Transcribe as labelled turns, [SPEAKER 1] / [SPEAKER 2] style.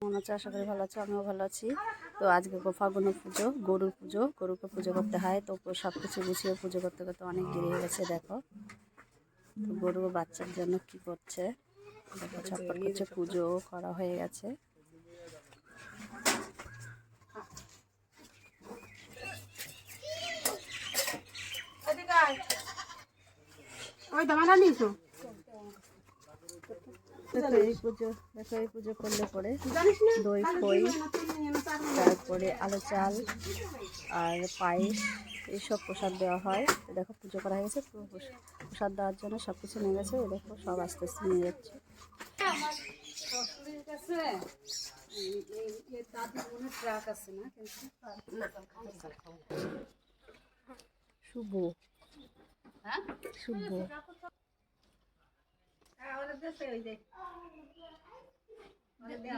[SPEAKER 1] মনে হচ্ছে আশা করি ভালো আছে, আমিও ভালো আছি। তো আজকে ফাল্গুন পুজো, গরুর পুজো, গরুকে পুজো করতে হয়। তো সব কিছু গুছিয়ে পুজো করতে করতে অনেক দেরি হয়ে গেছে। দেখো তো গরু বাচ্চার জন্য কি করছে, দেখো ছটফট করছে। পুজো করা হয়ে গেছে। এই পুজো করলে পরে দই খই, তারপরে আলু চাল আর পায়েস এইসব প্রসাদ দেওয়া হয়। দেখো পুজো করা হয়ে গেছে। প্রসাদ দেওয়ার জন্য সব কিছু নিয়ে গেছে। দেখো সব আস্তে আস্তে নিয়ে যাচ্ছে। শুভ শুভ